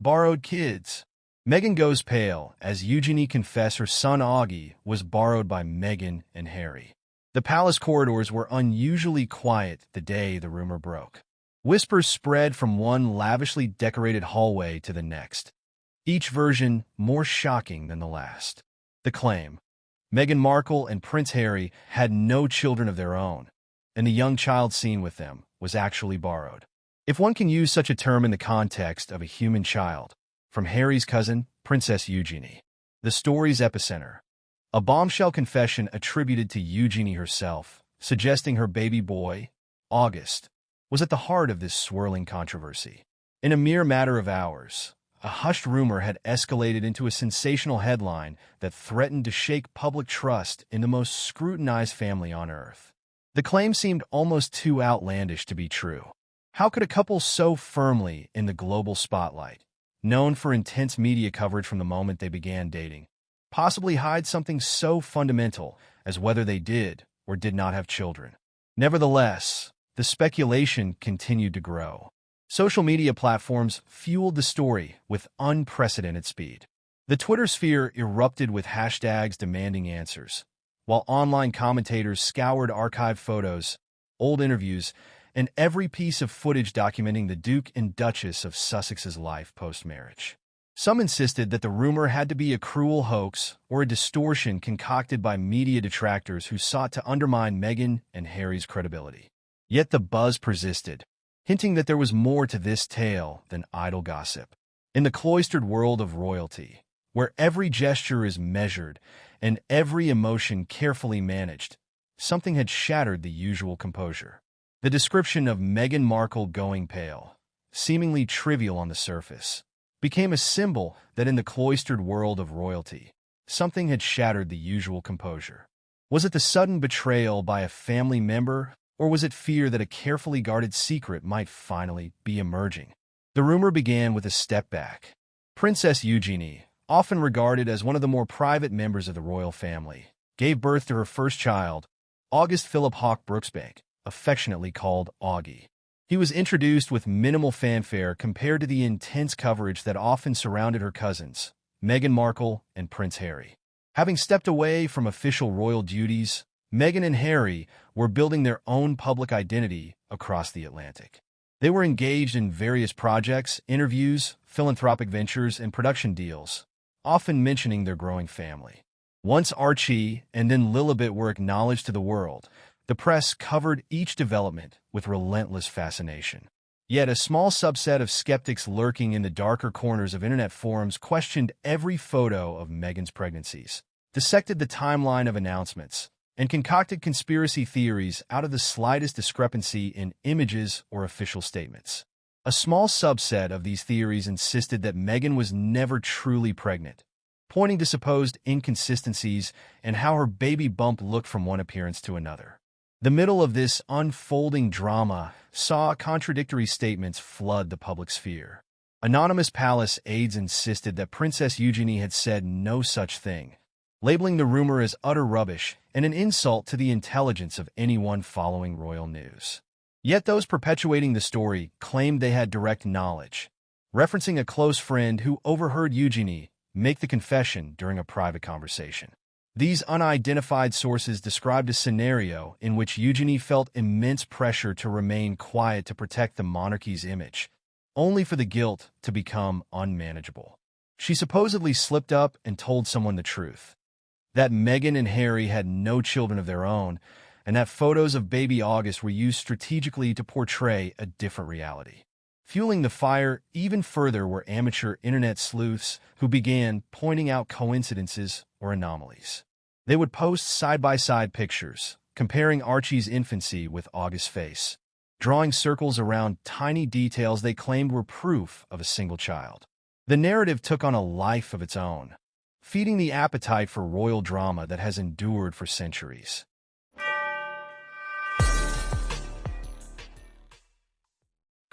Borrowed kids. Meghan goes pale as Eugenie confesses her son Augie was borrowed by Meghan and Harry. The palace corridors were unusually quiet the day the rumor broke. Whispers spread from one lavishly decorated hallway to the next, each version more shocking than the last. The claim: Meghan Markle and Prince Harry had no children of their own, and the young child seen with them was actually borrowed. If one can use such a term in the context of a human child, from Harry's cousin, Princess Eugenie. The story's epicenter: a bombshell confession attributed to Eugenie herself, suggesting her baby boy, August, was at the heart of this swirling controversy. In a mere matter of hours, a hushed rumor had escalated into a sensational headline that threatened to shake public trust in the most scrutinized family on Earth. The claim seemed almost too outlandish to be true. How could a couple so firmly in the global spotlight, known for intense media coverage from the moment they began dating, possibly hide something so fundamental as whether they did or did not have children? Nevertheless, the speculation continued to grow. Social media platforms fueled the story with unprecedented speed. The Twitter sphere erupted with hashtags demanding answers, while online commentators scoured archived photos, old interviews, and every piece of footage documenting the Duke and Duchess of Sussex's life post-marriage. Some insisted that the rumor had to be a cruel hoax or a distortion concocted by media detractors who sought to undermine Meghan and Harry's credibility. Yet the buzz persisted, hinting that there was more to this tale than idle gossip. In the cloistered world of royalty, where every gesture is measured and every emotion carefully managed, something had shattered the usual composure. The description of Meghan Markle going pale, seemingly trivial on the surface, became a symbol that in the cloistered world of royalty, something had shattered the usual composure. Was it the sudden betrayal by a family member, or was it fear that a carefully guarded secret might finally be emerging? The rumor began with a step back. Princess Eugenie, often regarded as one of the more private members of the royal family, gave birth to her first child, August Philip Hawke Brooksbank, affectionately called Augie. He was introduced with minimal fanfare compared to the intense coverage that often surrounded her cousins, Meghan Markle and Prince Harry. Having stepped away from official royal duties, Meghan and Harry were building their own public identity across the Atlantic. They were engaged in various projects, interviews, philanthropic ventures, and production deals, often mentioning their growing family. Once Archie and then Lilibet were acknowledged to the world, the press covered each development with relentless fascination. Yet a small subset of skeptics lurking in the darker corners of internet forums questioned every photo of Meghan's pregnancies, dissected the timeline of announcements, and concocted conspiracy theories out of the slightest discrepancy in images or official statements. A small subset of these theories insisted that Meghan was never truly pregnant, pointing to supposed inconsistencies in how her baby bump looked from one appearance to another. The middle of this unfolding drama saw contradictory statements flood the public sphere. Anonymous palace aides insisted that Princess Eugenie had said no such thing, labeling the rumor as utter rubbish and an insult to the intelligence of anyone following royal news. Yet those perpetuating the story claimed they had direct knowledge, referencing a close friend who overheard Eugenie make the confession during a private conversation. These unidentified sources described a scenario in which Eugenie felt immense pressure to remain quiet to protect the monarchy's image, only for the guilt to become unmanageable. She supposedly slipped up and told someone the truth: that Meghan and Harry had no children of their own, and that photos of baby August were used strategically to portray a different reality. Fueling the fire even further were amateur internet sleuths who began pointing out coincidences or anomalies. They would post side-by-side pictures, comparing Archie's infancy with August's face, drawing circles around tiny details they claimed were proof of a single child. The narrative took on a life of its own, feeding the appetite for royal drama that has endured for centuries.